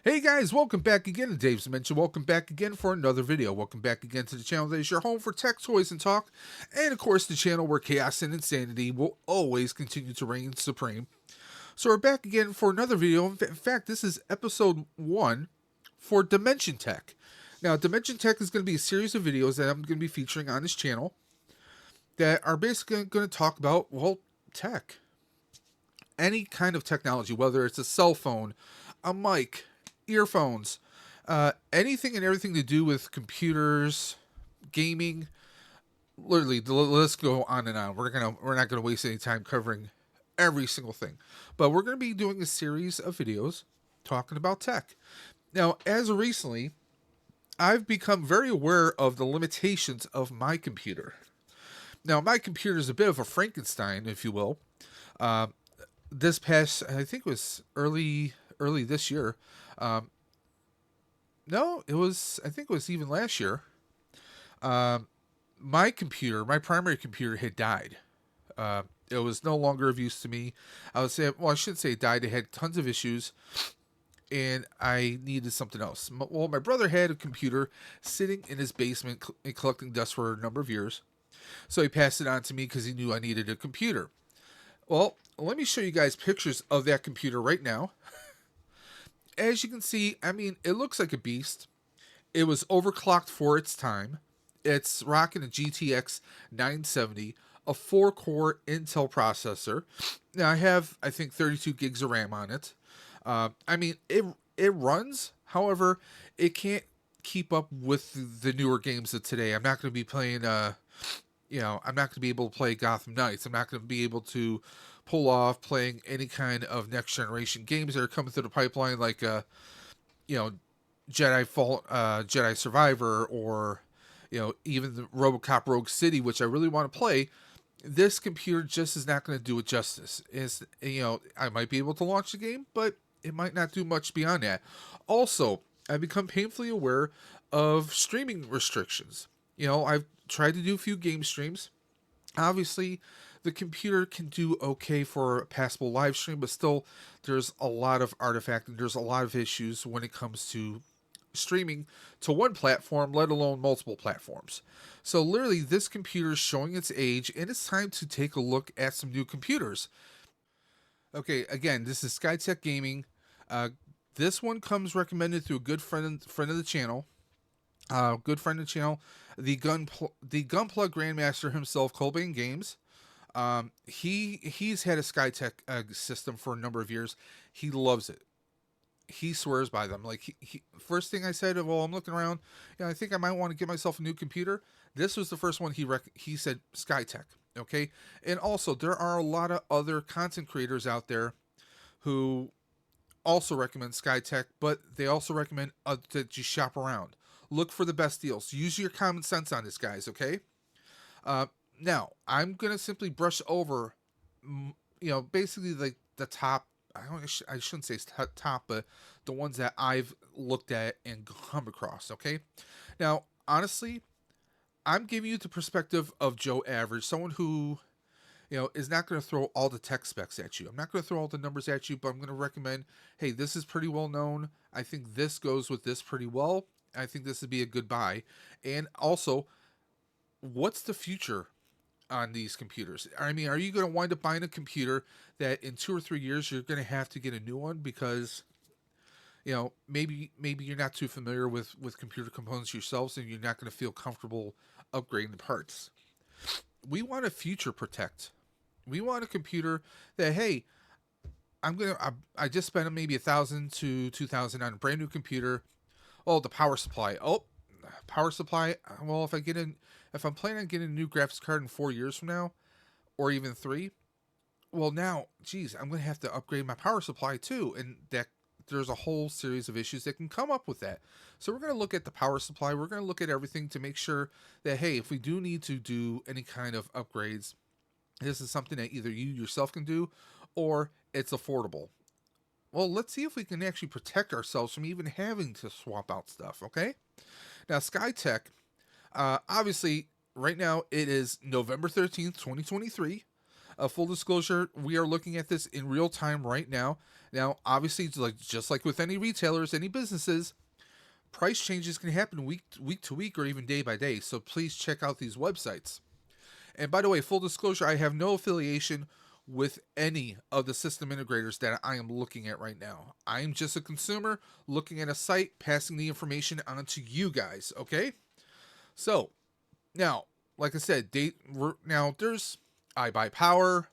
Hey guys, welcome back again to Dave's Dimension. Welcome back again for another video. Welcome back again to the channel that is your home for tech, toys, and talk. And of course, the channel where chaos and insanity will always continue to reign supreme. So we're back again for another video. In fact, this is episode 1 for Dimension Tech. Now, Dimension Tech is going to be a series of videos that I'm going to be featuring on this channel that are basically going to talk about, well, tech. Any kind of technology, whether it's a cell phone, a mic, earphones, anything and everything to do with computers, gaming. Literally, let's go on and on. We're not gonna waste any time covering every single thing, but we're gonna be doing a series of videos talking about tech. Now, as of recently, I've become very aware of the limitations of my computer. Now, my computer is a bit of a Frankenstein, if you will. This past, I think it was early this year. No, it was, I think it was even last year. My computer, my primary computer had died. It was no longer of use to me. I would say, well, I shouldn't say it died. It had tons of issues and I needed something else. Well, my brother had a computer sitting in his basement collecting dust for a number of years. So he passed it on to me because he knew I needed a computer. Well, let me show you guys pictures of that computer right now. As you can see, I mean, it looks like a beast. It was overclocked for its time. It's rocking a GTX 970, a 4-core Intel processor. Now, I have, I think, 32 gigs of RAM on it. I mean, it runs. However, it can't keep up with the newer games of today. I'm not going to be playing, I'm not going to be able to play Gotham Knights. I'm not going to be able to pull off playing any kind of next generation games that are coming through the pipeline, like Jedi Survivor, or even the RoboCop Rogue City, which I really want to play. This computer just is not going to do it justice. I might be able to launch the game, but it might not do much beyond that. Also, I've become painfully aware of streaming restrictions. I've tried to do a few game streams. Obviously, the computer can do okay for a passable live stream, but still, there's a lot of artifact and there's a lot of issues when it comes to streaming to one platform, let alone multiple platforms. So literally, this computer is showing its age, and it's time to take a look at some new computers. Okay, again, this is SKYTECH Gaming. This one comes recommended through a good friend of the channel. Good friend of the channel, the Gunplug Grandmaster himself, Colbane Games. He's had a SKYTECH system for a number of years. He loves it. He swears by them. Like he first thing I said, well, I'm looking around. I think I might want to get myself a new computer. This was the first one he said SKYTECH. Okay, and also there are a lot of other content creators out there who also recommend SKYTECH, but they also recommend that you shop around. Look for the best deals. Use your common sense on this, guys, okay? Now, I'm going to simply brush over, basically like the top, I shouldn't say top, but the ones that I've looked at and come across, okay? Now, honestly, I'm giving you the perspective of Joe Average, someone who, is not going to throw all the tech specs at you. I'm not going to throw all the numbers at you, but I'm going to recommend, hey, this is pretty well known. I think this goes with this pretty well. I think this would be a good buy. And also, what's the future on these computers? I mean, are you going to wind up buying a computer that in 2 or 3 years you're going to have to get a new one because, maybe you're not too familiar with computer components yourselves and you're not going to feel comfortable upgrading the parts? We want to future protect. We want a computer that, hey, I just spent maybe $1,000 to $2,000 on a brand new computer. Oh, the power supply. Oh, power supply. Well, if I'm planning on getting a new graphics card in 4 years from now, or even 3, well, now, geez, I'm going to have to upgrade my power supply too, and that there's a whole series of issues that can come up with that. So we're going to look at the power supply. We're going to look at everything to make sure that, hey, if we do need to do any kind of upgrades, this is something that either you yourself can do or it's affordable. Well, let's see if we can actually protect ourselves from even having to swap out stuff, okay? Now, SKYTECH, obviously, right now it is November 13th, 2023. Full disclosure, we are looking at this in real time right now. Now, obviously, it's like just like with any retailers, any businesses, price changes can happen week to week or even day by day. So please check out these websites. And by the way, full disclosure, I have no affiliation with any of the system integrators that I am looking at right now. I am just a consumer looking at a site, passing the information on to you guys, okay? So, now, like I said, now there's iBuyPower,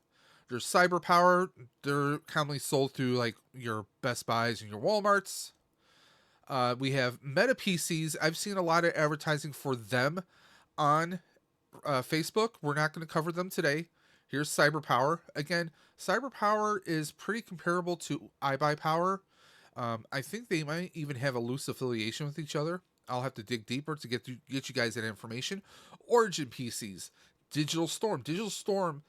there's CyberPower. They're commonly sold through like your Best Buys and your Walmarts. We have Meta PCs. I've seen a lot of advertising for them on Facebook. We're not going to cover them today. Here's CyberPower. Again, CyberPower is pretty comparable to iBuyPower. I think they might even have a loose affiliation with each other. I'll have to dig deeper to get you guys that information. Origin PCs, Digital Storm. Digital Storm,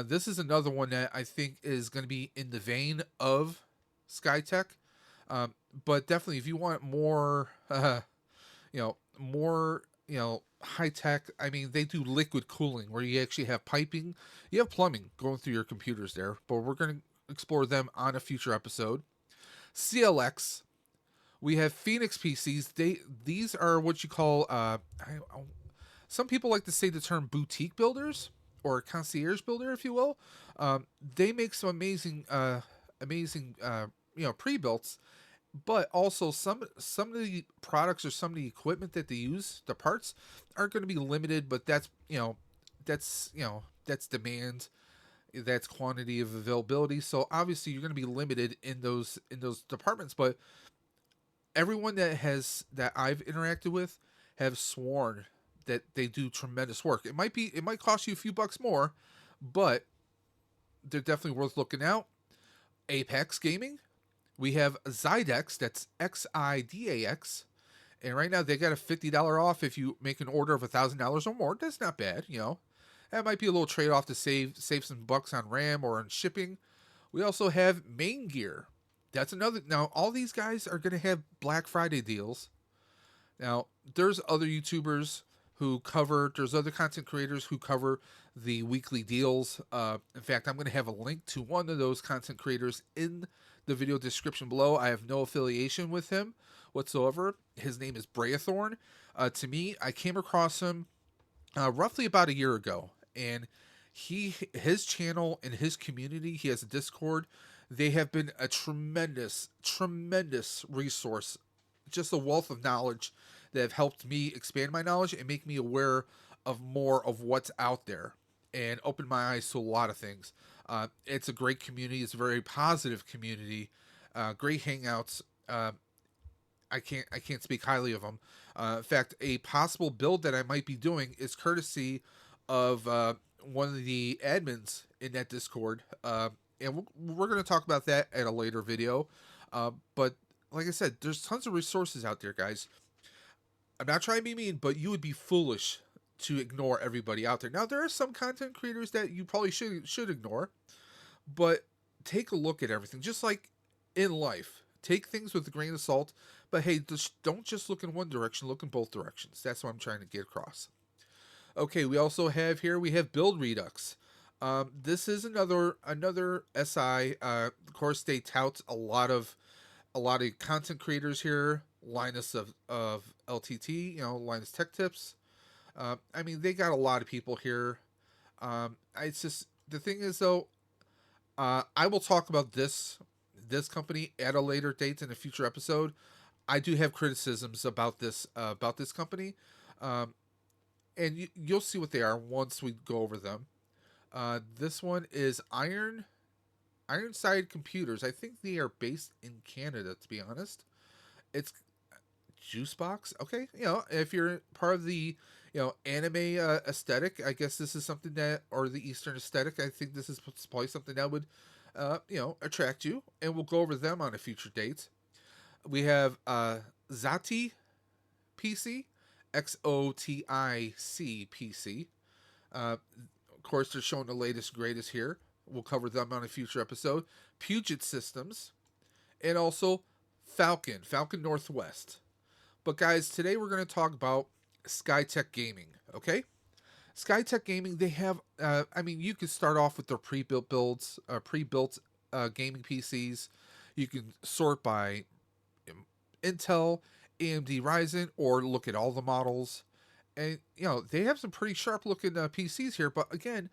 this is another one that I think is going to be in the vein of SKYTECH. But definitely, if you want more, more, high tech. I mean, they do liquid cooling where you actually have piping, you have plumbing going through your computers there. But we're going to explore them on a future episode. CLX. We have Phoenix PCs. These are what you call. Some people like to say the term boutique builders or concierge builder, if you will. They make some amazing, pre-builts, but also some of the products or some of the equipment that they use, the parts, are going to be limited. But that's demand, that's quantity of availability. So obviously you're going to be limited in those departments. But everyone that I've interacted with have sworn that they do tremendous work. It might cost you a few bucks more, but they're definitely worth looking out. Apex Gaming. We have Xidex, that's Xidax, and right now they got a $50 off if you make an order of $1,000 or more. That's not bad, That might be a little trade off to save some bucks on RAM or on shipping. We also have Main Gear. That's another. Now all these guys are going to have Black Friday deals. Now there's other YouTubers there's other content creators who cover the weekly deals. In fact, I'm going to have a link to one of those content creators in the video description below. I have no affiliation with him whatsoever. His name is BRAETHORN. To me, I came across him roughly about a year ago, and his channel and his community, he has a Discord. They have been a tremendous resource, just a wealth of knowledge that have helped me expand my knowledge and make me aware of more of what's out there and open my eyes to a lot of things. It's a great community. It's a very positive community. Great hangouts. I can't speak highly of them. In fact, a possible build that I might be doing is courtesy of one of the admins in that Discord. And we're going to talk about that at a later video. But like I said, there's tons of resources out there, guys. I'm not trying to be mean, but you would be foolish to ignore everybody out there. Now, there are some content creators that you probably should ignore, but take a look at everything. Just like in life, take things with a grain of salt. But hey, don't just look in one direction, look in both directions. That's what I'm trying to get across. Okay, we also have Build Redux. This is another SI. Of course, they tout a lot of content creators here. Linus of LTT, Linus Tech Tips. I mean, they got a lot of people here. It's just, the thing is though, I will talk about this company at a later date in a future episode. I do have criticisms about this company, and you'll see what they are once we go over them. This one is Ironside Computers. I think they are based in Canada, to be honest. It's Juicebox. Okay, if you're part of the anime aesthetic, I guess this is something that, or the Eastern aesthetic, I think this is probably something that would attract you, and we'll go over them on a future date. We have Zati PC, XOTIC PC. Of course, they're showing the latest greatest here. We'll cover them on a future episode. Puget Systems, and also Falcon Northwest. But guys, today we're going to talk about SKYTECH Gaming, okay? SkyTech Gaming, they have, I mean, you can start off with their pre-built builds, pre-built gaming PCs. You can sort by Intel, AMD Ryzen, or look at all the models. And, they have some pretty sharp looking PCs here. But again,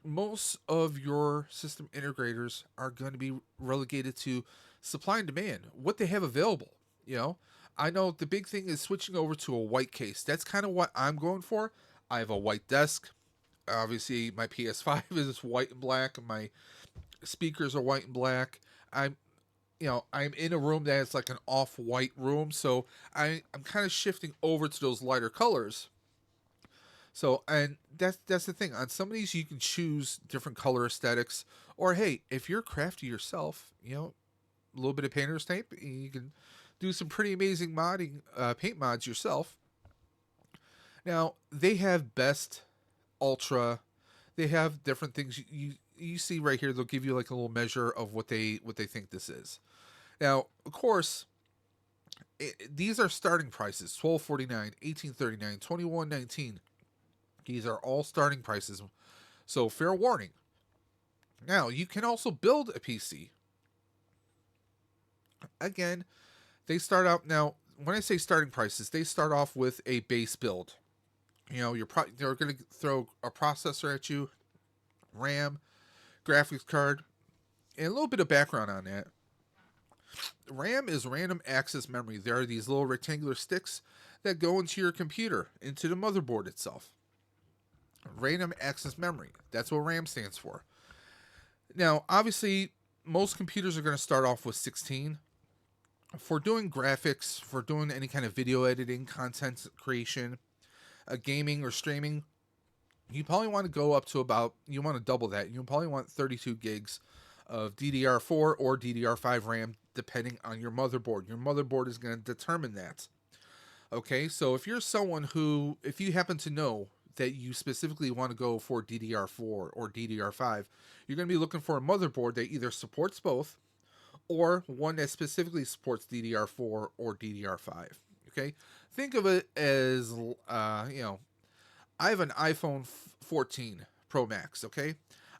most of your system integrators are going to be relegated to supply and demand, what they have available. You know, I know the big thing is switching over to a white case. That's kind of what I'm going for. I have a white desk. Obviously, my PS5 is white and black, and my speakers are white and black. I'm I'm in a room that is like an off-white room, so I'm kind of shifting over to those lighter colors. So, and that's the thing. On some of these, you can choose different color aesthetics, or hey, if you're crafty yourself, a little bit of painter's tape, you can do some pretty amazing modding, paint mods yourself. Now they have best, ultra. They have different things. You see right here. They'll give you like a little measure of what they think this is. Now, of course, these are starting prices: 1249, 1839, 2119. These are all starting prices. So fair warning. Now you can also build a PC. Again, they start out now. When I say starting prices, they start off with a base build. They're going to throw a processor at you, RAM, graphics card, and a little bit of background on that. RAM is random access memory. There are these little rectangular sticks that go into your computer, into the motherboard itself. Random access memory. That's what RAM stands for. Now, obviously, most computers are going to start off with 16. For doing graphics, for doing any kind of video editing, content creation, gaming or streaming, you probably want to go up to you want to double that. You probably want 32 gigs of DDR4 or DDR5 RAM, depending on your motherboard. Your motherboard is going to determine that. Okay, so if you happen to know that you specifically want to go for DDR4 or DDR5, you're going to be looking for a motherboard that either supports both or one that specifically supports DDR4 or DDR5. Okay, think of it as, I have an iPhone 14 Pro Max, okay?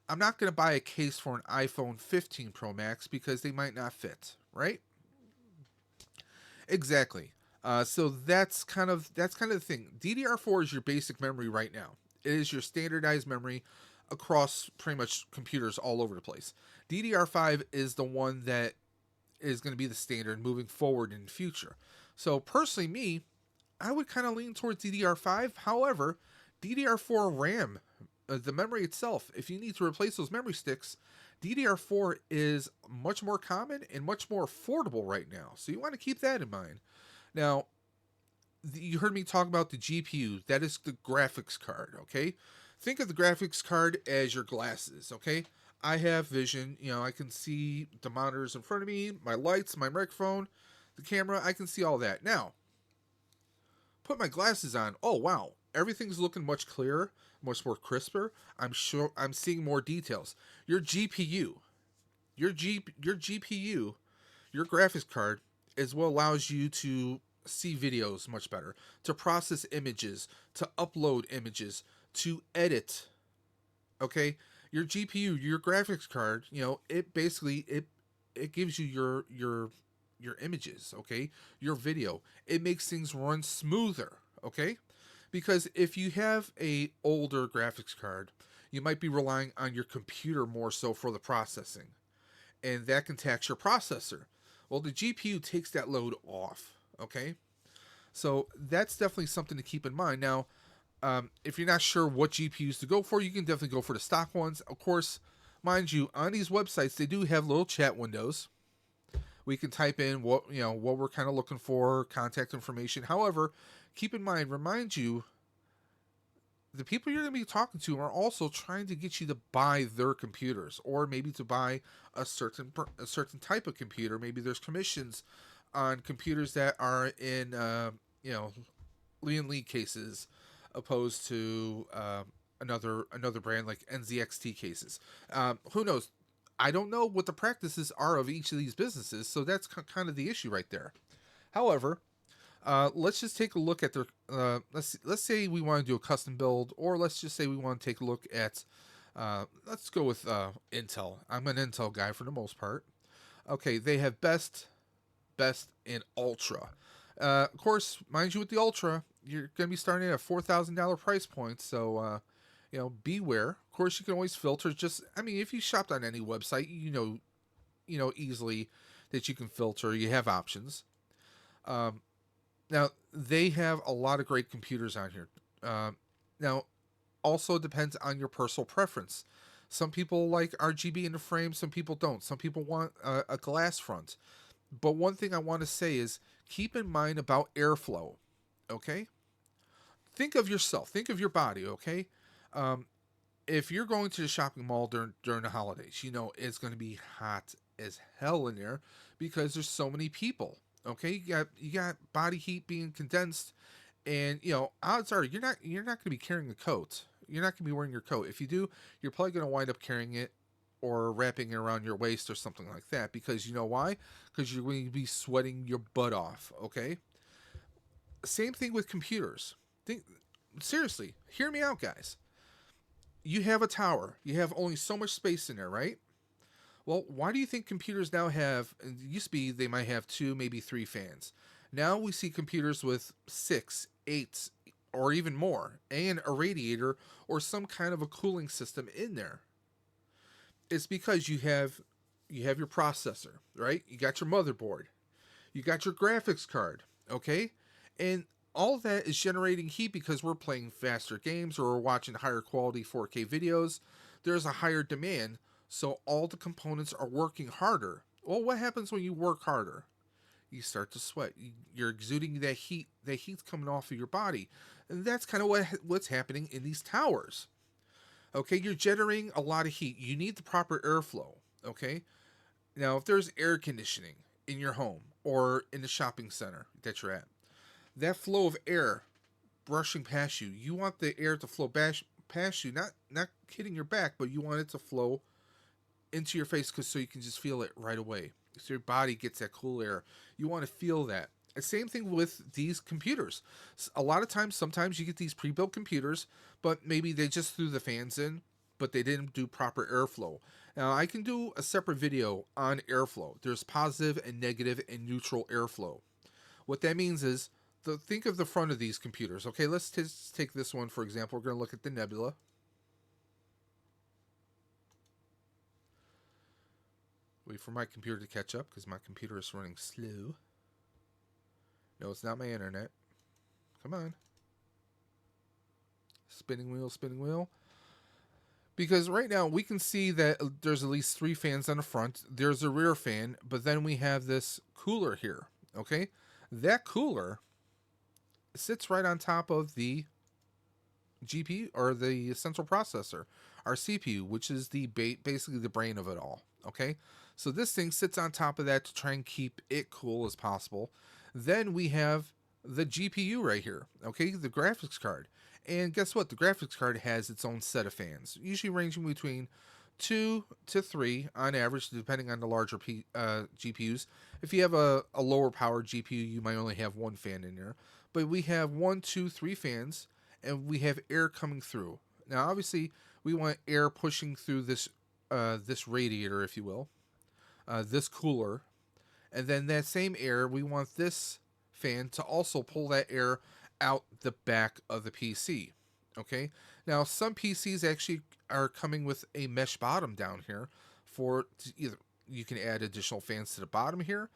I'm not going to buy a case for an iPhone 15 Pro Max because they might not fit, right? Exactly. So that's kind of the thing. DDR4 is your basic memory right now. It is your standardized memory across pretty much computers all over the place. DDR5 is the one that is going to be the standard moving forward in the future. So personally, I would kind of lean towards DDR5. However, DDR4 RAM, the memory itself, if you need to replace those memory sticks, DDR4 is much more common and much more affordable right now. So you want to keep that in mind. Now, you heard me talk about the GPU. That is the graphics card, okay? Think of the graphics card as your glasses, okay? I have vision. I can see the monitors in front of me, my lights, my microphone, the camera. I can see all that. Now, put my glasses on. Oh, wow. Everything's looking much clearer, much more crisper. I'm sure I'm seeing more details. Your GPU, your GPU, your graphics card is what allows you to see videos much better, to process images, to upload images, to edit. Okay? Your GPU, your graphics card, it basically it gives you your images, okay? Your video. It makes things run smoother, okay? Because if you have a older graphics card, you might be relying on your computer more so for the processing, and that can tax your processor. Well, the GPU takes that load off, okay? So that's definitely something to keep in mind. Now, if you're not sure what GPUs to go for, you can definitely go for the stock ones. Of course, mind you, on these websites, they do have little chat windows. We can type in what we're kind of looking for, contact information. However, keep in mind, remind you, the people you're going to be talking to are also trying to get you to buy their computers, or maybe to buy a certain type of computer. Maybe there's commissions on computers that are in Lian Li cases, opposed to another brand like NZXT cases. Who knows? I don't know what the practices are of each of these businesses, so that's kind of the issue right there. However, Let's just take a look at their. Let's say we want to do a custom build, or let's just say we want to take a look at. Let's go with Intel. I'm an Intel guy for the most part. Okay, they have best, and ultra. Of course, mind you, with the ultra, you're going to be starting at a $4,000 price point. So, beware. Of course, you can always filter. Just, I mean, if you shopped on any website, easily that you can filter. You have options. Um, Now they have a lot of great computers on here. Now, also depends on your personal preference. Some people like RGB in the frame. Some people don't. Some people want a glass front. But one thing I want to say is keep in mind about airflow. Okay, think of yourself. Think of your body. Okay, um, if you're going to the shopping mall during the holidays, it's going to be hot as hell in there because there's so many people. Okay, you got body heat being condensed, and odds are you're not going to be carrying a coat. You're not going to be wearing your coat. If you do, you're probably going to wind up carrying it or wrapping it around your waist or something like that, because you know why? Because you're going to be sweating your butt off. Okay. Same thing with computers. Think seriously. Hear me out, guys. You have a tower. You have only so much space in there, right? Well, why do you think computers now have? It used to be they might have two, maybe three fans. Now we see computers with six, eight, or even more, and a radiator or some kind of a cooling system in there. It's because you have your processor, right? You got your motherboard, you got your graphics card, okay? And all that is generating heat because we're playing faster games or we're watching higher quality 4K videos. There's a higher demand, so all the components are working harder. Well, what happens when you work harder? You start to sweat. You're exuding that heat. That heat's coming off of your body, and that's kind of what's happening in these towers. Okay, you're generating a lot of heat. You need the proper airflow. Okay, now if there's air conditioning in your home or in the shopping center that you're at, that flow of air brushing past you, you want the air to flow past you, not hitting your back, but you want it to flow into your face, because so you can just feel it right away. So your body gets that cool air. You want to feel that. The same thing with these computers. A lot of times, sometimes you get these pre-built computers, but maybe they just threw the fans in, but they didn't do proper airflow. Now, I can do a separate video on airflow. There's positive and negative and neutral airflow. What that means is, think of the front of these computers. Okay, let's just take this one for example. We're going to look at the Nebula. Wait for my computer to catch up because my computer is running slow. No, it's not my internet. Come on. Spinning wheel, spinning wheel. Because right now we can see that there's at least three fans on the front. There's a rear fan, but then we have this cooler here. Okay? That cooler sits right on top of the GPU or the central processor, our CPU, which is the basically the brain of it all. Okay, so this thing sits on top of that to try and keep it cool as possible. Then we have the GPU right here. Okay, the graphics card, and guess what? The graphics card has its own set of fans, usually ranging between 2 to 3 on average, depending on the larger GPUs. If you have a lower power GPU, you might only have one fan in there. But we have 1, 2, 3 fans, and we have air coming through. Now, obviously, we want air pushing through this radiator, if you will, this cooler, and then that same air, we want this fan to also pull that air out the back of the PC. Okay. Now, some PCs actually are coming with a mesh bottom down here for either you can add additional fans to the bottom here,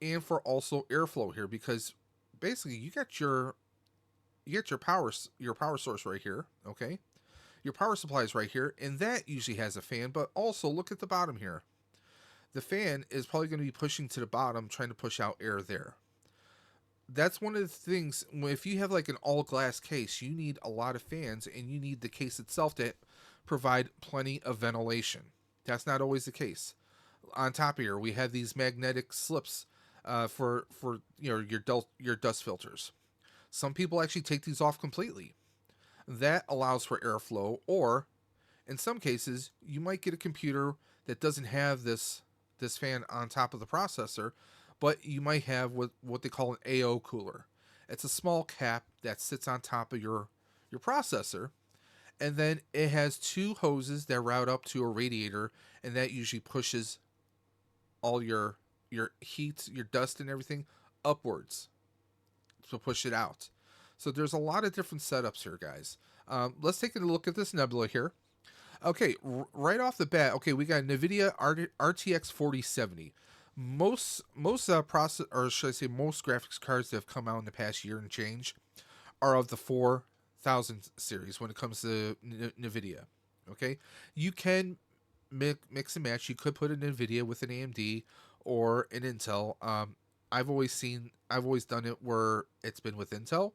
and for also airflow here, because basically you get your power source right here. Okay, your power supply is right here, and that usually has a fan. But also look at the bottom here. The fan is probably going to be pushing to the bottom, trying to push out air there. That's one of the things. If you have like an all glass case, you need a lot of fans, and you need the case itself to provide plenty of ventilation. That's not always the case. On top of here, we have these magnetic slips for your dust filters. Some people actually take these off completely. That allows for airflow, or in some cases, you might get a computer that doesn't have this fan on top of the processor, but you might have what they call an AO cooler. It's a small cap that sits on top of your processor, and then it has two hoses that route up to a radiator, and that usually pushes all your heat, your dust, and everything upwards to push it out. So there's a lot of different setups here, guys. Let's take a look at this nebula here. Okay, right off the bat, okay, we got NVIDIA RTX 4070. Most process, or should I say, most graphics cards that have come out in the past year and change are of the 4000 series when it comes to NVIDIA. Okay, you can mix and match. You could put an NVIDIA with an AMD or an Intel. I've always done it where it's been with Intel,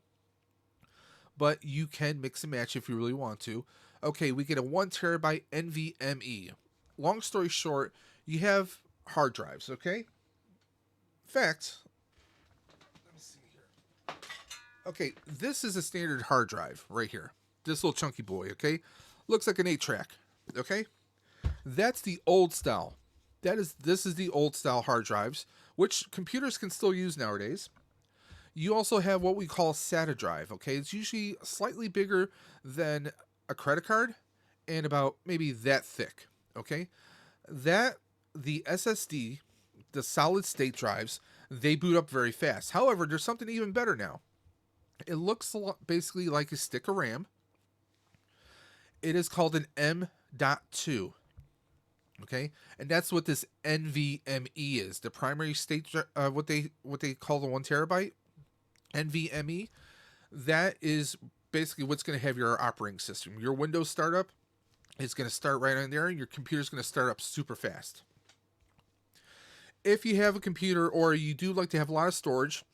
but you can mix and match if you really want to. Okay, we get a 1 terabyte NVMe. Long story short, you have hard drives, okay? In fact, let me see here. Okay, this is a standard hard drive right here. This little chunky boy, okay? Looks like an 8-track, okay? That's the old style. This is the old style hard drives, which computers can still use nowadays. You also have what we call SATA drive, okay? It's usually slightly bigger than a credit card and about maybe that thick, okay? The SSD, the solid state drives, they boot up very fast. However, there's something even better now. It looks basically like a stick of RAM. It is called an M.2, okay? And that's what this NVMe is. The primary state, what they call the 1 terabyte NVMe. That is basically what's going to have your operating system. Your Windows startup is going to start right on there, and your computer's going to start up super fast. If you have a computer or you do like to have a lot of storage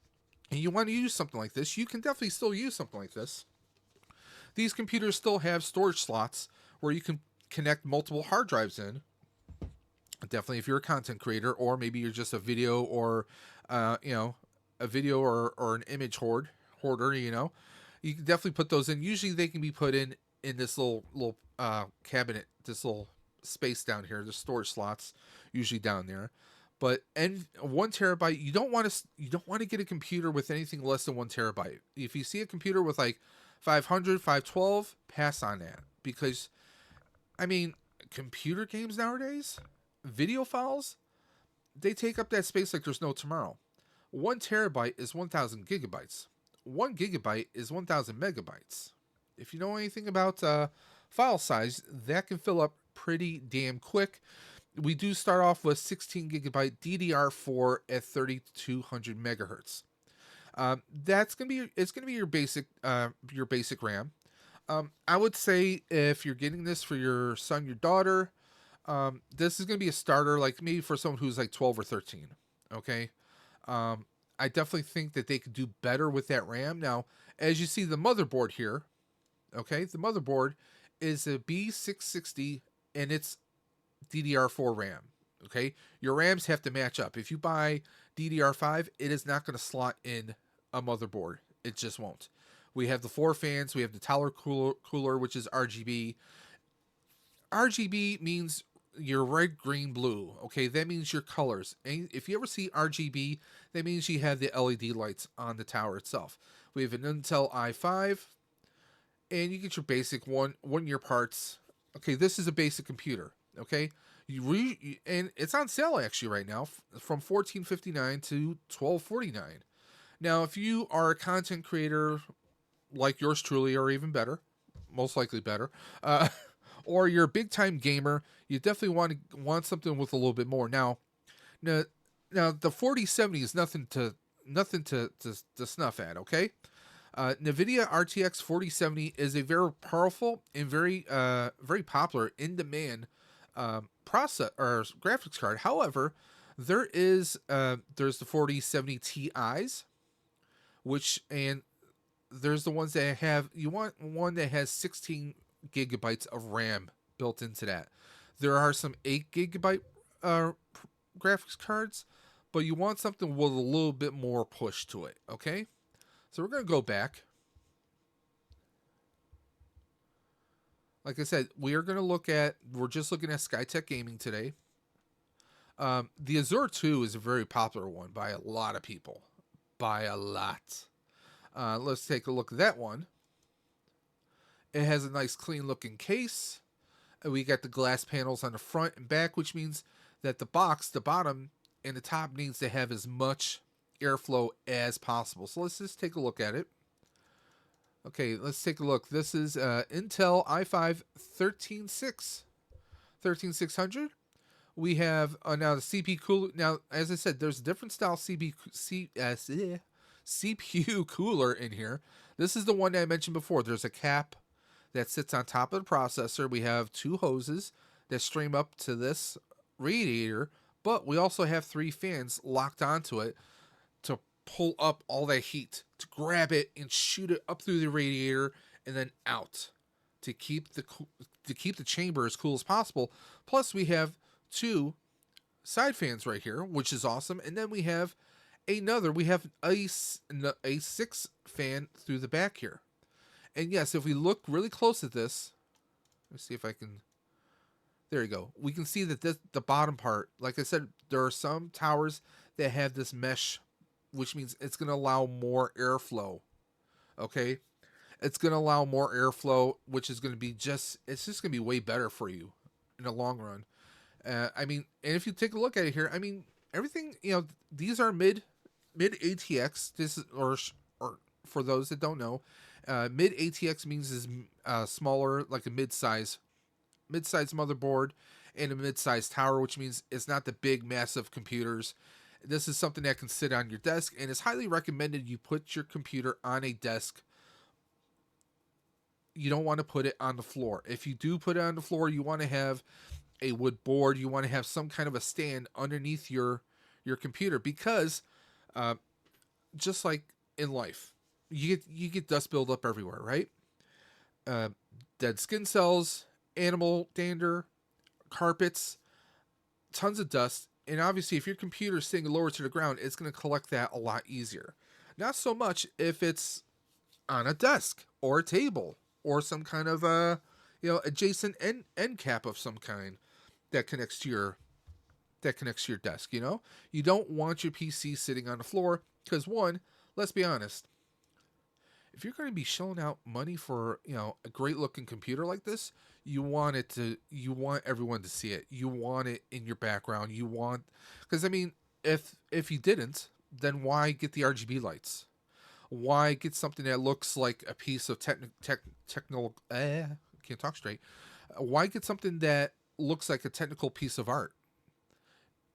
and you want to use something like this, you can definitely still use something like this. These computers still have storage slots where you can connect multiple hard drives in. Definitely if you're a content creator, or maybe you're just a video or a video or an image hoarder, you can definitely put those in. Usually they can be put in this little cabinet, this little space down here. The storage slots usually down there. But 1 terabyte, you don't want to get a computer with anything less than 1 terabyte. If you see a computer with like 500, 512, pass on that, because I mean, computer games nowadays, video files, they take up that space like there's no tomorrow. 1 terabyte is 1,000 gigabytes. 1 gigabyte is 1,000 megabytes. If you know anything about file size, that can fill up pretty damn quick. We do start off with 16 gigabyte DDR4 at 3200 megahertz. It's gonna be your basic RAM. I would say if you're getting this for your son, your daughter, this is gonna be a starter, like maybe for someone who's like 12 or 13. Okay. I definitely think that they could do better with that RAM. Now, as you see the motherboard here, okay, the motherboard is a B660 and it's DDR4 RAM. Okay, your RAMs have to match up. If you buy DDR5, it is not going to slot in a motherboard. It just won't. We have the 4 fans. We have the tower cooler, which is RGB. RGB means your red, green, blue. Okay, that means your colors. And if you ever see RGB, that means you have the LED lights on the tower itself. We have an Intel i5, and you get your basic one-year parts. Okay, this is a basic computer. Okay, and it's on sale actually right now from $14.59 to $12.49. Now, if you are a content creator like yours truly, or even better, most likely better, or you're a big time gamer, you definitely want something with a little bit more. Now the 4070 is nothing to snuff at. Okay, NVIDIA RTX 4070 is a very powerful and very popular, in demand process or graphics card. However, there's the 4070 Ti's, and there's the ones that you want one that has 16 gigabytes of RAM built into that. There are some 8 gigabyte graphics cards, but you want something with a little bit more push to it. Okay, so we're gonna go back. Like I said, we're just looking at SKYTECH Gaming today. The Azure 2 is a very popular one by a lot of people. By a lot. Let's take a look at that one. It has a nice clean looking case. We got the glass panels on the front and back, which means that the box, the bottom and the top, needs to have as much airflow as possible. So let's just take a look at it. Okay, let's take a look. This is Intel i5 13600. We have now the CPU cooler. Now, as I said, there's a different style CPU cooler in here. This is the one that I mentioned before. There's a cap that sits on top of the processor. We have two hoses that stream up to this radiator, but we also have three fans locked onto it to pull up all that heat, to grab it and shoot it up through the radiator and then out to keep the chamber as cool as possible. Plus, we have two side fans right here, which is awesome, and then we have a 6 fan through the back here. And yes, if we look really close at this, let's see if I can. There you go. We can see that the bottom part, like I said, there are some towers that have this mesh, which means it's going to allow more airflow. Okay, it's going to allow more airflow, which is going to be it's just going to be way better for you in the long run. I mean, and if you take a look at it here, I mean, everything, these are mid ATX. This is, or for those that don't know, mid ATX means is smaller, like a mid-size motherboard and a mid-size tower, which means it's not the big, massive computers. This is something that can sit on your desk, and it's highly recommended you put your computer on a desk. You don't want to put it on the floor. If you do put it on the floor, you want to have a wood board. You want to have some kind of a stand underneath your computer, because just like in life, you get dust buildup everywhere, right? Dead skin cells, animal dander, carpets, tons of dust. And obviously, if your computer is sitting lower to the ground, it's going to collect that a lot easier. Not so much if it's on a desk or a table or some kind of adjacent end cap of some kind that connects to your desk. You don't want your PC sitting on the floor, because one, let's be honest, if you're going to be shelling out money for a great looking computer like this, you want everyone to see it. You want it in your background. Because I mean, if you didn't, then why get the RGB lights? Why get something that looks like a piece of technical? Can't talk straight. Why get something that looks like a technical piece of art?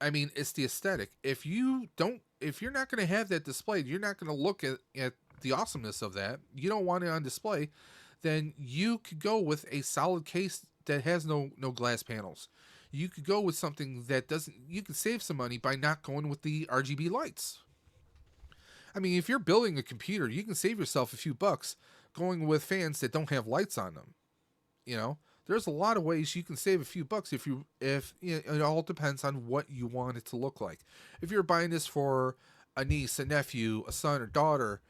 I mean, it's the aesthetic. If you're not going to have that displayed, you're not going to look at the awesomeness of that. You don't want it on display. Then you could go with a solid case that has no glass panels. You could go with something that doesn't. You can save some money by not going with the RGB lights. I mean, if you're building a computer, you can save yourself a few bucks going with fans that don't have lights on them. There's a lot of ways you can save a few bucks if it all depends on what you want it to look like. If you're buying this for a niece, a nephew, a son or daughter,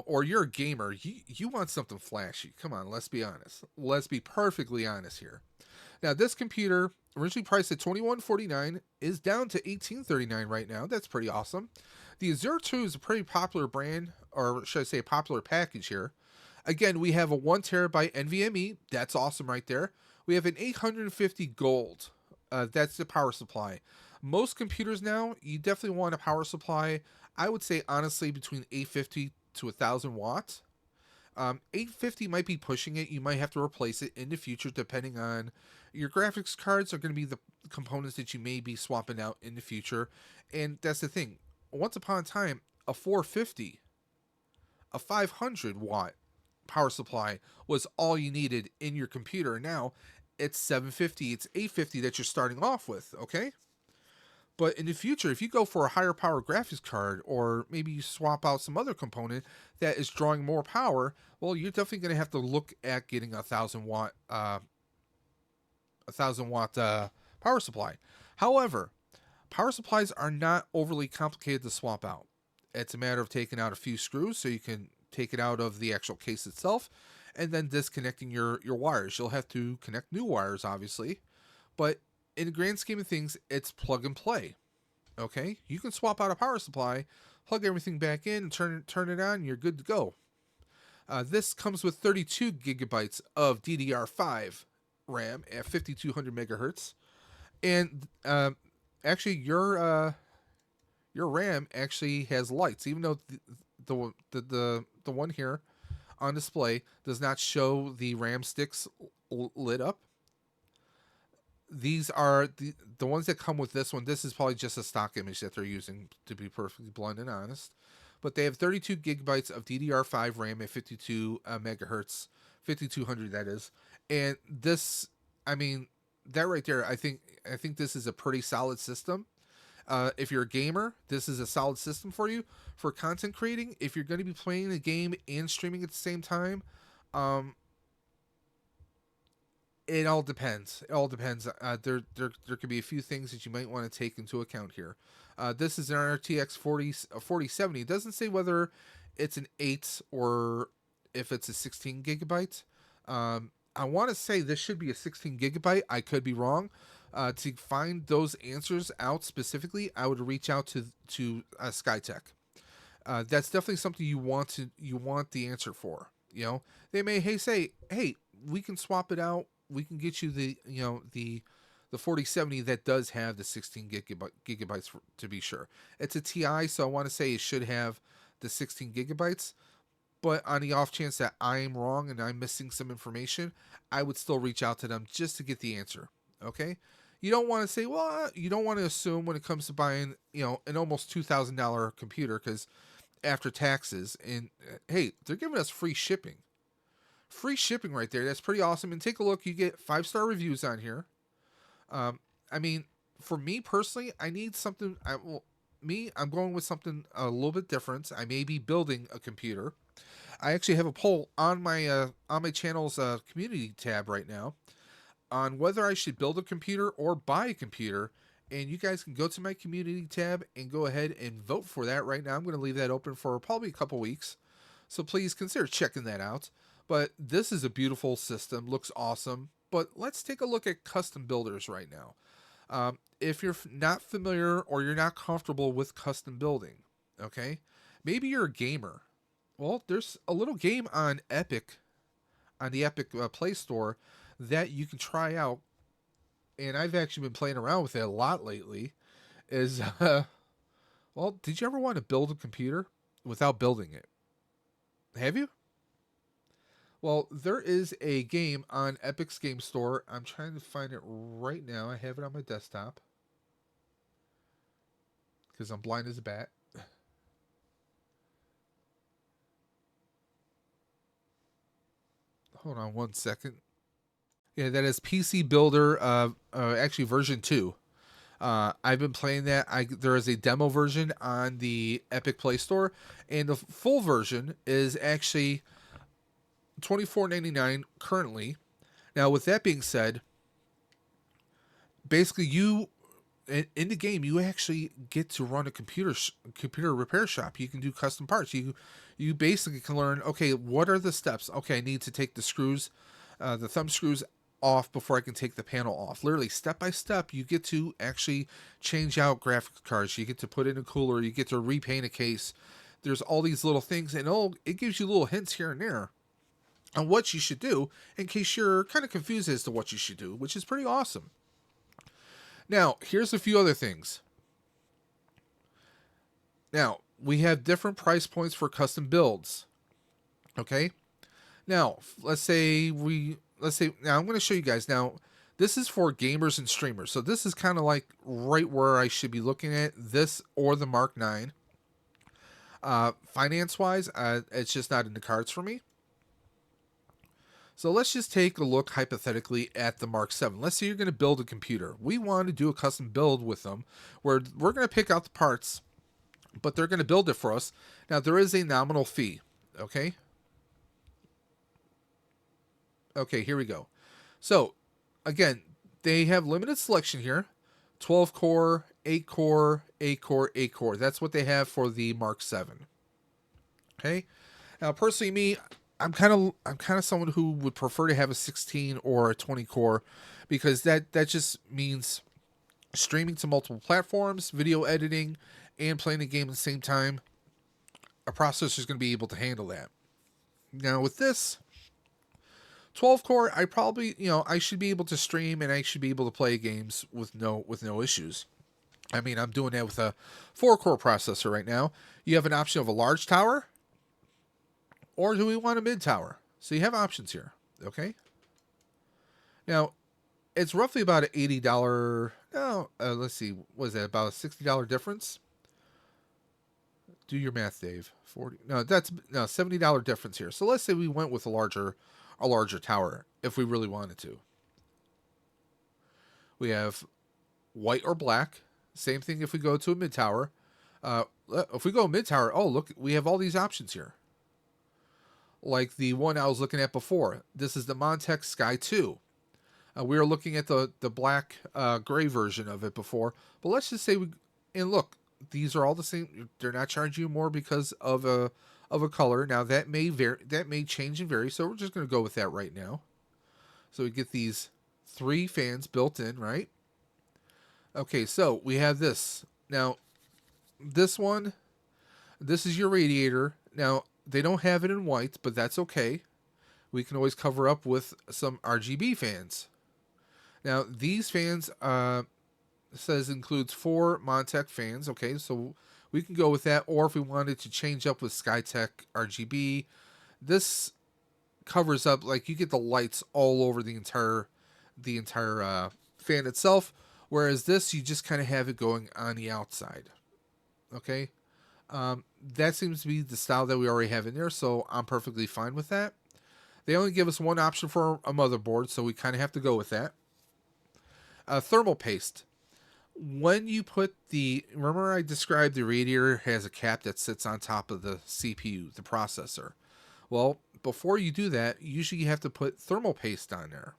or you're a gamer, you want something flashy. Come on, let's be honest. Let's be perfectly honest here. Now, this computer, originally priced at $2149, is down to $1839 right now. That's pretty awesome. The Azure 2 is a pretty popular brand, or should I say a popular package here. Again, we have a 1 terabyte NVMe. That's awesome right there. We have an 850 gold. That's the power supply. Most computers now, you definitely want a power supply, I would say honestly, between 850 to 1,000 watts. 850 might be pushing it. You might have to replace it in the future, depending on your graphics cards are going to be the components that you may be swapping out in the future. And that's the thing. Once upon a time, a 450, a 500 watt power supply was all you needed in your computer. Now it's 750, it's 850 that you're starting off with, okay? But in the future, if you go for a higher power graphics card, or maybe you swap out some other component that is drawing more power, well, you're definitely going to have to look at getting a 1,000 watt power supply. However, power supplies are not overly complicated to swap out. It's a matter of taking out a few screws so you can take it out of the actual case itself, and then disconnecting your wires. You'll have to connect new wires, obviously, but in the grand scheme of things, it's plug and play. Okay, you can swap out a power supply, plug everything back in, and turn it on, and you're good to go. This comes with 32 gigabytes of DDR5 RAM at 5200 megahertz, and actually your RAM actually has lights, even though the one here on display does not show the RAM sticks lit up. These are the ones that come with this one. This is probably just a stock image that they're using, to be perfectly blunt and honest. But they have 32 gigabytes of DDR5 RAM at 52 megahertz, 5200 that is. And this, I mean, that right there, I think this is a pretty solid system. If you're a gamer, this is a solid system for you. For content creating, if you're going to be playing the game and streaming at the same time, um, it all depends. It all depends. There could be a few things that you might want to take into account here. This is an RTX 4070. It doesn't say whether it's an 8 or if it's a 16 gigabyte. I want to say this should be a 16 gigabyte. I could be wrong. To find those answers out specifically, I would reach out to SKYTECH. That's definitely something you want the answer for. You know, they may say, hey, we can swap it out. We can get you the 4070 that does have the 16 gigabytes to be sure. It's a TI, so I want to say it should have the 16 gigabytes. But on the off chance that I am wrong and I'm missing some information, I would still reach out to them just to get the answer. Okay? You don't want to say, well, you don't want to assume when it comes to buying, an almost $2,000 computer, because after taxes, and hey, they're giving us free shipping. Free shipping right there. That's pretty awesome. And take a look. You get 5-star reviews on here. I mean, for me personally, I need something. I'm going with something a little bit different. I may be building a computer. I actually have a poll on my channel's community tab right now on whether I should build a computer or buy a computer. And you guys can go to my community tab and go ahead and vote for that right now. I'm going to leave that open for probably a couple weeks. So please consider checking that out. But this is a beautiful system, looks awesome. But let's take a look at custom builders right now. If you're not familiar or you're not comfortable with custom building, okay, maybe you're a gamer. Well, there's a little game on Epic, on the Epic Play Store that you can try out. And I've actually been playing around with it a lot lately. Is, well, did you ever want to build a computer without building it? Have you? Well, there is a game on Epic's Game Store. I'm trying to find it right now. I have it on my desktop because I'm blind as a bat. Hold on one second. Yeah, that is PC Builder, actually version 2. I've been playing that. There is a demo version on the Epic Play Store, and the full version is actually $24.99 currently. Now, with that being said, basically you in the game you actually get to run a computer repair shop. You can do custom parts. You basically can learn, okay, what are the steps? Okay, I need to take the screws, the thumb screws off before I can take the panel off. Literally step by step, you get to actually change out graphics cards. You get to put in a cooler. You get to repaint a case. There's all these little things, and it gives you little hints here and there on what you should do in case you're kind of confused as to what you should do, which is pretty awesome. Now, here's a few other things. Now, we have different price points for custom builds. Okay? Now, let's say now I'm going to show you guys. Now, this is for gamers and streamers. So this is kind of like right where I should be looking at this or the Mark 9. Finance-wise, it's just not in the cards for me. So let's just take a look hypothetically at the Mark 7. Let's say you're going to build a computer. We want to do a custom build with them where we're going to pick out the parts, but they're going to build it for us. Now, there is a nominal fee, okay? Okay, here we go. So, again, they have limited selection here. 12 core, 8 core, 8 core, 8 core. That's what they have for the Mark 7. Okay? Now, personally, me, I'm kind of someone who would prefer to have a 16 or a 20 core because that just means streaming to multiple platforms, video editing, and playing the game at the same time. A processor is going to be able to handle that. Now with this 12 core, I probably, I should be able to stream and I should be able to play games with no issues. I mean, I'm doing that with a 4 core processor right now. You have an option of a large tower, or do we want a mid tower? So you have options here, okay? Now, it's roughly about an $80, no, let's see, what is that, about a $60 difference? Do your math, Dave. 40, no, that's, no, $70 difference here. So let's say we went with a larger tower, if we really wanted to. We have white or black. Same thing if we go to a mid tower. If we go mid tower, oh, look, we have all these options here. Like the one I was looking at before. This is the Montech Sky 2. We were looking at the black gray version of it before. But let's just say and look, these are all the same. They're not charging you more because of a color. Now that may change and vary, so we're just going to go with that right now. So we get these 3 fans built in, right? Okay, so we have this. Now, this one, this is your radiator. Now, they don't have it in white, but that's okay. We can always cover up with some RGB fans. Now, these fans says includes 4 Montech fans. Okay, so we can go with that. Or if we wanted to change up with SKYTECH RGB, this covers up, like, you get the lights all over the entire fan itself. Whereas this, you just kind of have it going on the outside. Okay, that seems to be the style that we already have in there, so I'm perfectly fine with that. They only give us one option for a motherboard, so we kind of have to go with that. Thermal paste. When you put remember I described the radiator has a cap that sits on top of the CPU, the processor. Well, before you do that, usually you have to put thermal paste on there.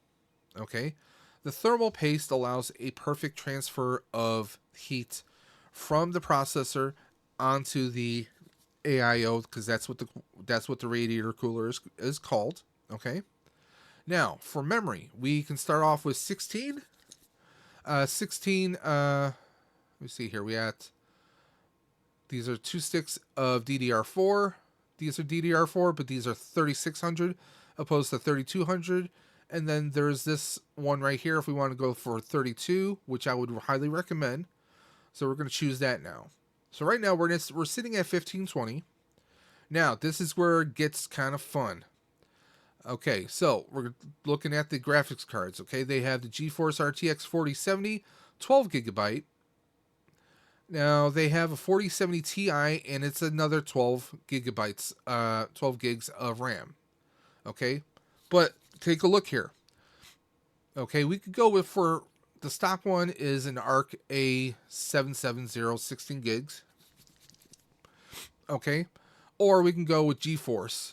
Okay? The thermal paste allows a perfect transfer of heat from the processor onto the AIO, because that's what the radiator cooler is called. Okay. Now for memory, we can start off with 16. 16. Let me see here. These are 2 sticks of DDR4. These are DDR4, but these are 3600 opposed to 3200. And then there's this one right here if we want to go for 32, which I would highly recommend. So we're going to choose that now. So right now we're sitting at 1520. Now this is where it gets kind of fun. Okay, so we're looking at the graphics cards. Okay, they have the GeForce RTX 4070, 12 gigabyte. Now they have a 4070 Ti, and it's another 12 gigabytes, 12 gigs of RAM. Okay, but take a look here. Okay, we could go with, for the stock one is an ARC A770, 16 gigs. Okay, or we can go with GeForce.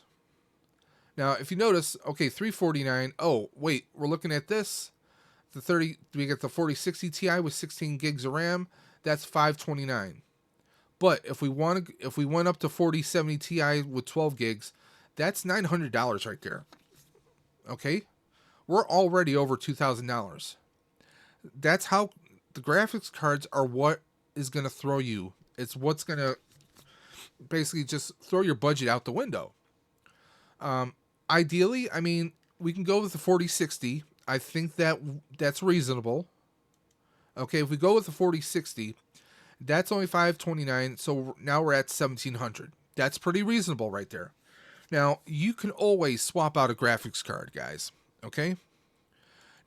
Now, if you notice, okay, 349. Oh, wait, we're looking at this. We get the 4060 Ti with 16 gigs of RAM. That's 529. But if we went up to 4070 Ti with 12 gigs, that's $900 right there. Okay, we're already over $2,000. That's how the graphics cards are. What is going to throw you? It's what's going to basically just throw your budget out the window. Ideally, I mean, we can go with the 4060. I think that's reasonable. Okay, if we go with the 4060, that's only $529. So now we're at $1,700. That's pretty reasonable right there. Now, you can always swap out a graphics card, guys. Okay?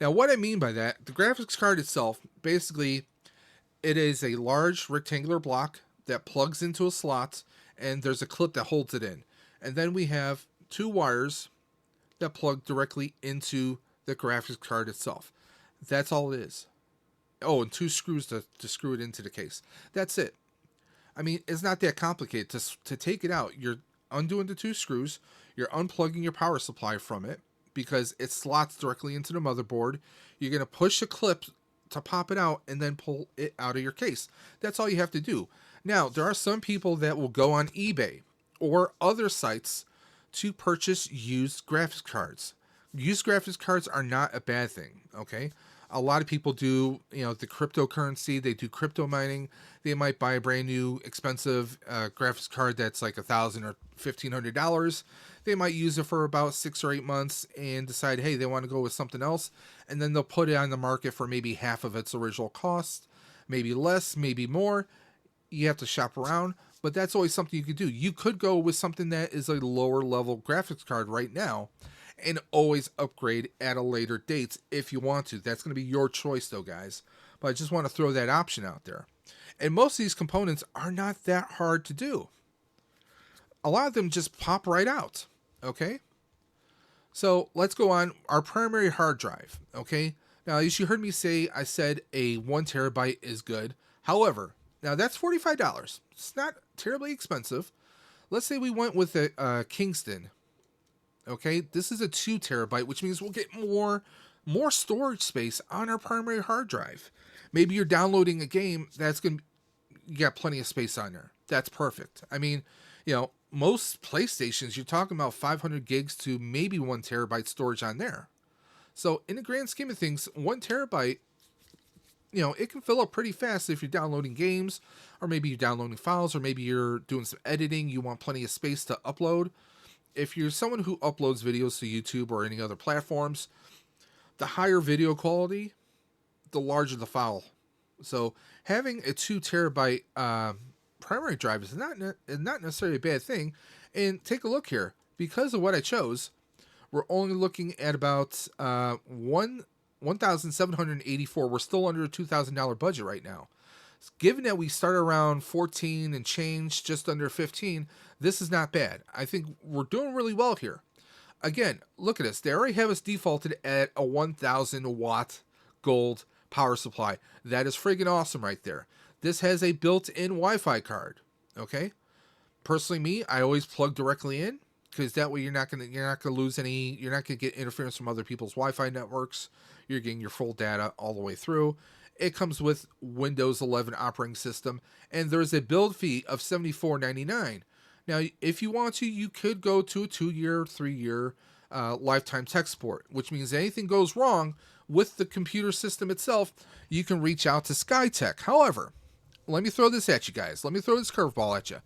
Now, what I mean by that, the graphics card itself, basically, it is a large rectangular block that plugs into a slot, and there's a clip that holds it in. And then we have 2 wires that plug directly into the graphics card itself. That's all it is. Oh, and 2 screws to screw it into the case. That's it. I mean, it's not that complicated. To take it out, you're undoing the 2 screws, you're unplugging your power supply from it, because it slots directly into the motherboard. You're going to push a clip to pop it out and then pull it out of your case. That's all you have to do. Now, there are some people that will go on eBay or other sites to purchase used graphics cards. Used graphics cards are not a bad thing, okay? A lot of people do, the cryptocurrency. They do crypto mining. They might buy a brand new expensive graphics card that's like $1,000 or $1,500. They might use it for about 6 or 8 months and decide, hey, they want to go with something else, and then they'll put it on the market for maybe half of its original cost, maybe less, maybe more. You have to shop around, but that's always something you could do. You could go with something that is a lower level graphics card right now and always upgrade at a later date if you want to. That's going to be your choice though, guys. But I just want to throw that option out there. And most of these components are not that hard to do. A lot of them just pop right out. Okay? So let's go on. Our primary hard drive. Okay? Now, as you heard me say, I said a 1 terabyte is good. However, now that's $45. It's not terribly expensive. Let's say we went with a Kingston. Okay, this is a 2 terabyte, which means we'll get more storage space on our primary hard drive. Maybe you're downloading a game you got plenty of space on there. That's perfect. I mean, most PlayStations, you're talking about 500 gigs to maybe 1 terabyte storage on there. So in the grand scheme of things, 1 terabyte, it can fill up pretty fast if you're downloading games, or maybe you're downloading files, or maybe you're doing some editing. You want plenty of space to upload. If you're someone who uploads videos to YouTube or any other platforms, the higher video quality, the larger the file. So having a 2 terabyte primary drive is not necessarily a bad thing. And take a look here. Because of what I chose, we're only looking at about $1,784. We're still under a $2,000 budget right now. Given that we start around 14 and change, just under 15, this is not bad. I think we're doing really well here. Again, look at this. They already have us defaulted at a 1,000 watt gold power supply. That is friggin' awesome right there. This has a built-in Wi-Fi card. Okay. Personally, me, I always plug directly in, because that way you're not gonna lose any. You're not gonna get interference from other people's Wi-Fi networks. You're getting your full data all the way through. It comes with Windows 11 operating system, and there's a build fee of $74.99. Now, if you want to, you could go to a 2-year, 3-year lifetime tech support, which means anything goes wrong with the computer system itself, you can reach out to SKYTECH. However, let me throw this at you guys. Let me throw this curveball at you.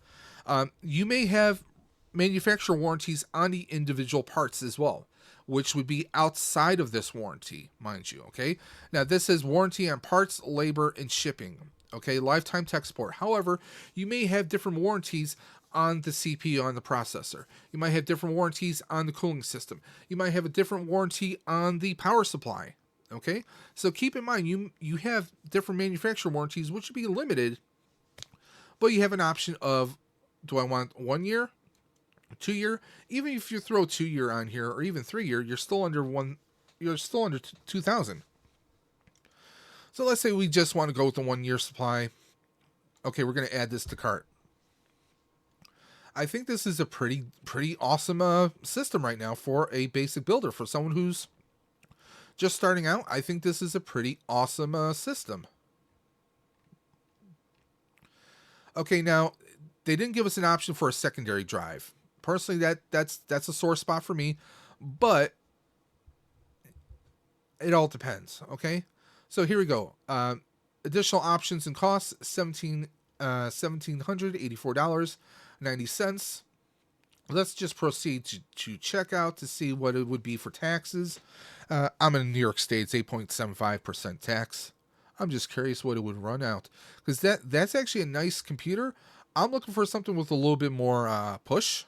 You may have manufacturer warranties on the individual parts as well, which would be outside of this warranty, mind you, okay? Now, this is warranty on parts, labor, and shipping, okay? Lifetime tech support. However, you may have different warranties on the CPU, on the processor. You might have different warranties on the cooling system. You might have a different warranty on the power supply, okay? So keep in mind, you have different manufacturer warranties, which would be limited, but you have an option of, do I want 1 year? 2 year? Even if you throw 2 year on here, or even 3 year, you're still under 2,000. So let's say we just want to go with the 1 year supply. Okay, we're going to add this to cart. I think this is a pretty awesome system right now for a basic builder. For someone who's just starting out, I think this is a pretty awesome system. Okay, now they didn't give us an option for a secondary drive. Personally, that's a sore spot for me, but it all depends. Okay, so here we go. Additional options and costs: $1,784.90. Let's just proceed to checkout to see what it would be for taxes. I'm in New York State. It's 8.75% tax. I'm just curious what it would run out, because that's actually a nice computer. I'm looking for something with a little bit more push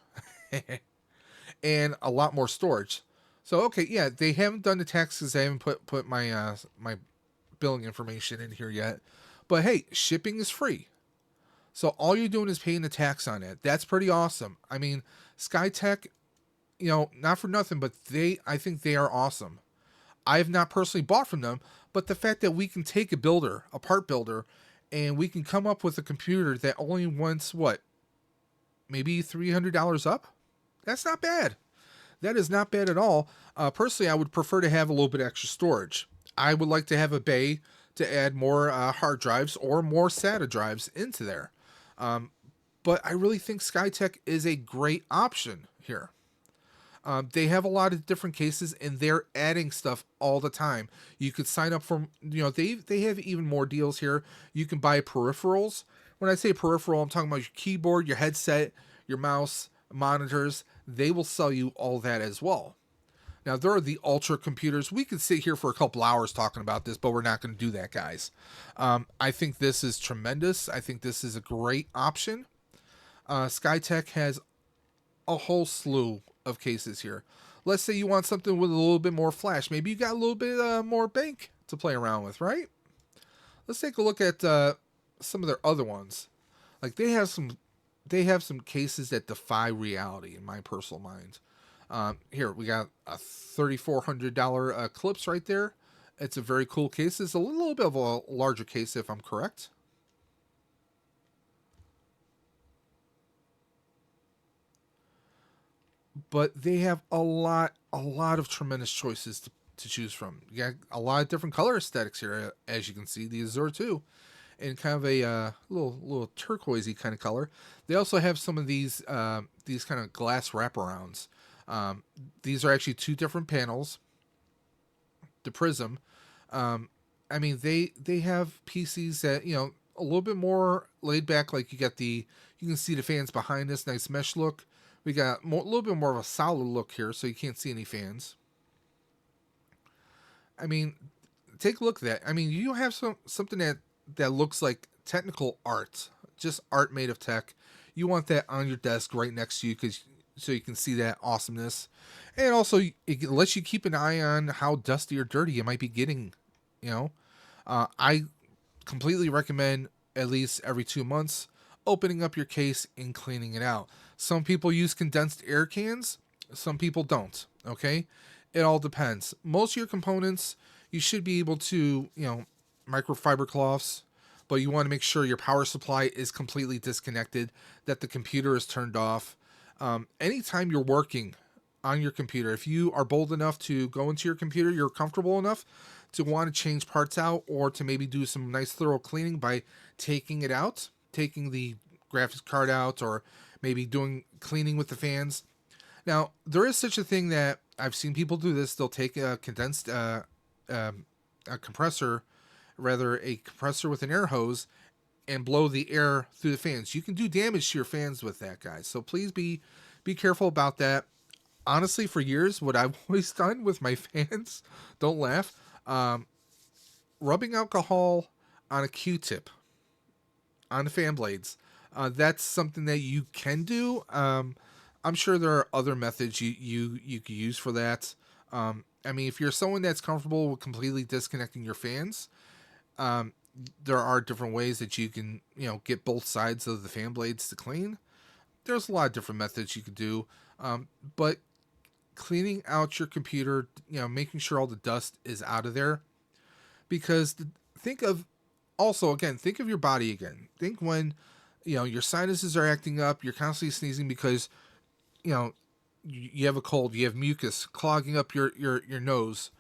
and a lot more storage. So, okay, yeah, they haven't done the taxes. I haven't put my my billing information in here yet. But hey, shipping is free. So all you're doing is paying the tax on it. That's pretty awesome. I mean, SKYTECH, not for nothing, but I think they are awesome. I have not personally bought from them, but the fact that we can take a part builder, and we can come up with a computer that only wants, maybe $300 up? That's not bad. That is not bad at all. Personally, I would prefer to have a little bit extra storage. I would like to have a bay to add more hard drives or more SATA drives into there. But I really think SKYTECH is a great option here. They have a lot of different cases, and they're adding stuff all the time. You could sign up for, they have even more deals here. You can buy peripherals. When I say peripheral, I'm talking about your keyboard, your headset, your mouse, monitors. They will sell you all that as well. Now, there are the ultra computers. We could sit here for a couple hours talking about this, but we're not going to do that, guys. I think this is tremendous. I think this is a great option. SKYTECH has a whole slew of cases here. Let's say you want something with a little bit more flash. Maybe you got a little bit more bank to play around with, right? Let's take a look at some of their other ones. Like they have some cases that defy reality in my personal mind. Here we got a $3,400 Eclipse right there. It's a very cool case. It's a little bit of a larger case if I'm correct. But they have a lot of tremendous choices to choose from. You got a lot of different color aesthetics here, as you can see. The Azure too, in kind of a little turquoisey kind of color. They also have some of these kind of glass wraparounds. These are actually two different panels. The Prism. I mean, they have PCs that a little bit more laid back. Like you can see the fans behind this nice mesh look. We got a little bit more of a solid look here, so you can't see any fans. I mean, take a look at that. I mean, you have something that looks like technical art, just art made of tech. You want that on your desk right next to you so you can see that awesomeness. And also, it lets you keep an eye on how dusty or dirty you might be getting. I completely recommend at least every 2 months opening up your case and cleaning it out. Some people use condensed air cans, some people don't, okay? It all depends. Most of your components, you should be able to, microfiber cloths, but you want to make sure your power supply is completely disconnected, that the computer is turned off. Anytime you're working on your computer, if you are bold enough to go into your computer, you're comfortable enough to want to change parts out or to maybe do some nice thorough cleaning by taking it out, taking the graphics card out, or maybe doing cleaning with the fans. Now, there is such a thing that I've seen people do this. They'll take a condensed a compressor, rather a compressor with an air hose, and blow the air through the fans. You can do damage to your fans with that, guys. So please be careful about that. Honestly, for years, what I've always done with my fans, don't laugh, rubbing alcohol on a Q-tip on the fan blades. That's something that you can do. I'm sure there are other methods you could use for that. I mean, if you're someone that's comfortable with completely disconnecting your fans, there are different ways that you can, get both sides of the fan blades to clean. There's a lot of different methods you could do. But cleaning out your computer, making sure all the dust is out of there. Because think of your body again. Think when, your sinuses are acting up, you're constantly sneezing because, you have a cold, you have mucus clogging up your nose.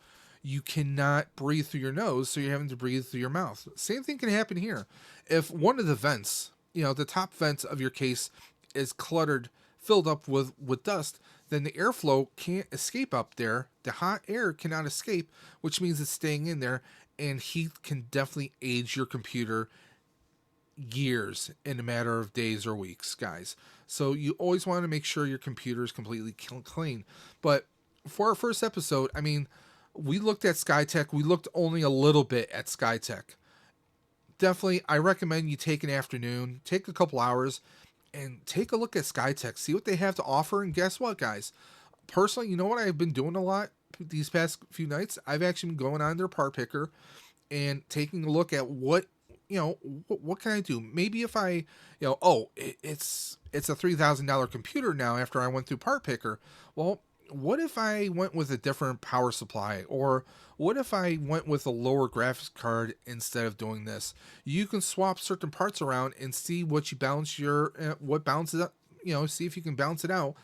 You cannot breathe through your nose, so you're having to breathe through your mouth. Same thing can happen here. If one of the vents, the top vents of your case is cluttered, filled up with dust, then the airflow can't escape up there. The hot air cannot escape, which means it's staying in there, and heat can definitely age your computer years in a matter of days or weeks, guys. So you always want to make sure your computer is completely clean. But for our first episode, I mean, we looked at SKYTECH. We looked only a little bit at SKYTECH. Definitely, I recommend you take an afternoon, take a couple hours, and take a look at SKYTECH. See what they have to offer. And guess what, guys? Personally, you know what I've been doing a lot these past few nights? I've actually been going on their part picker and taking a look at what can I do? Maybe if I, it's a $3,000 computer now after I went through part picker. Well, what if I went with a different power supply, or what if I went with a lower graphics card instead of doing this? You can swap certain parts around and see what you balance what balances up, see if you can balance it out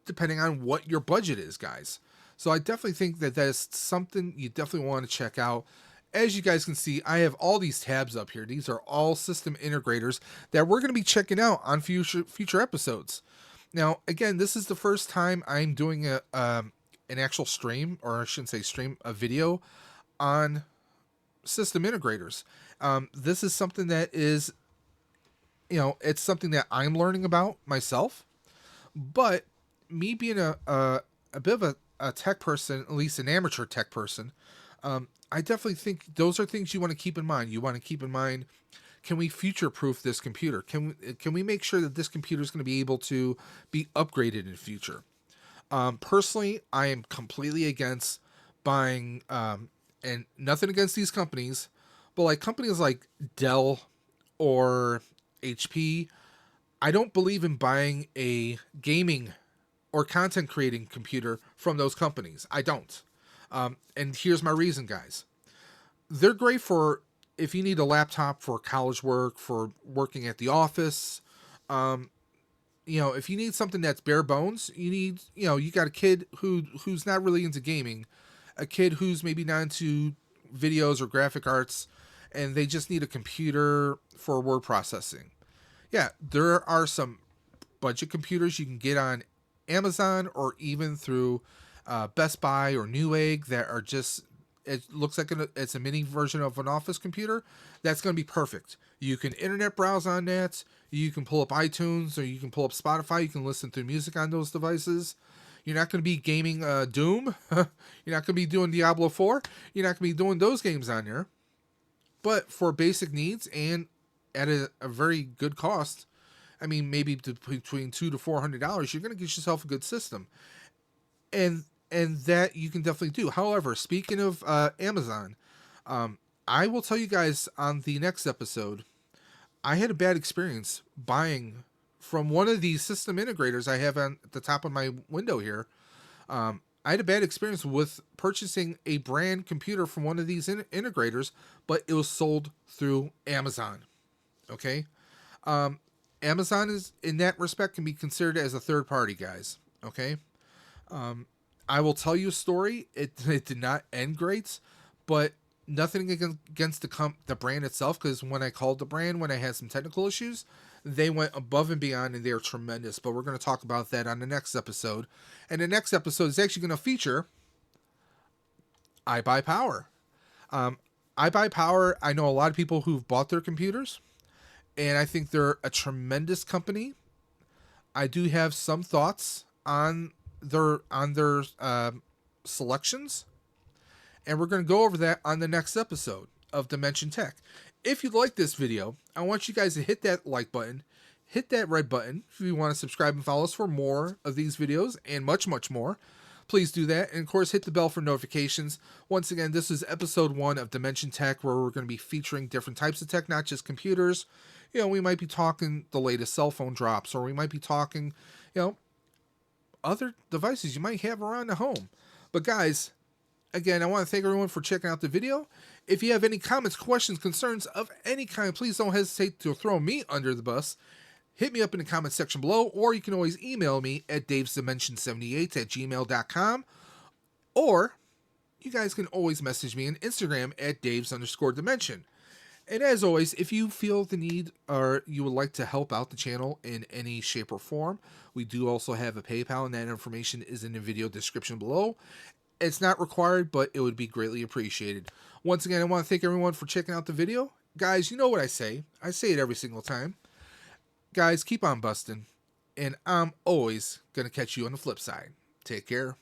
depending on what your budget is, guys. So I definitely think that is something you definitely want to check out. As you guys can see, I have all these tabs up here. These are all system integrators that we're going to be checking out on future episodes. Now, again, this is the first time I'm doing an actual stream, or I shouldn't say stream, a video on system integrators. This is something that is, it's something that I'm learning about myself. But me being a bit of a tech person, at least an amateur tech person, I definitely think those are things you want to keep in mind. You want to keep in mind, can we future-proof this computer? Can we make sure that this computer is going to be able to be upgraded in the future? Personally, I am completely against buying, and nothing against these companies, but like companies like Dell or HP, I don't believe in buying a gaming or content creating computer from those companies. I don't. And here's my reason, guys. They're great for if you need a laptop for college work, for working at the office. If you need something that's bare bones, you got a kid who's not really into gaming, a kid who's maybe not into videos or graphic arts, and they just need a computer for word processing. Yeah, there are some budget computers you can get on Amazon or even through Best Buy or Newegg that are just, it looks like it's a mini version of an office computer. That's going to be perfect. You can internet browse on that. You can pull up iTunes or you can pull up Spotify. You can listen to music on those devices. You're not going to be gaming Doom. You're not going to be doing Diablo 4. You're not going to be doing those games on there. But for basic needs and at a very good cost, I mean, maybe between $200 to $400, you're going to get yourself a good system. And that you can definitely do. However, speaking of Amazon, I will tell you guys on the next episode, I had a bad experience buying from one of these system integrators I have on the top of my window here. I had a bad experience with purchasing a brand computer from one of these integrators, but it was sold through Amazon. Okay? Amazon is, in that respect, can be considered as a third party, guys. Okay? I will tell you a story. It did not end great, but nothing against the brand itself, because when I called the brand, when I had some technical issues, they went above and beyond, and they are tremendous. But we're going to talk about that on the next episode. And the next episode is actually going to feature iBuyPower. iBuyPower, I know a lot of people who've bought their computers, and I think they're a tremendous company. I do have some thoughts on their selections, and we're going to go over that on the next episode of Dimension Tech. If you like this video, I want you guys to hit that like button, hit that red button if you want to subscribe and follow us for more of these videos and much, much more. Please do that, and of course hit the bell for notifications. Once again, this is episode 1 of Dimension Tech, where we're going to be featuring different types of tech, not just computers. We might be talking the latest cell phone drops, or we might be talking, other devices you might have around the home. But guys, again, I want to thank everyone for checking out the video. If you have any comments, questions, concerns of any kind, please don't hesitate to throw me under the bus. Hit me up in the comment section below, or you can always email me at davesdimension78@gmail.com, or you guys can always message me on Instagram at daves_dimension. And as always, if you feel the need or you would like to help out the channel in any shape or form, we do also have a PayPal, and that information is in the video description below. It's not required, but it would be greatly appreciated. Once again, I want to thank everyone for checking out the video. Guys, you know what I say. I say it every single time. Guys, keep on busting, and I'm always going to catch you on the flip side. Take care.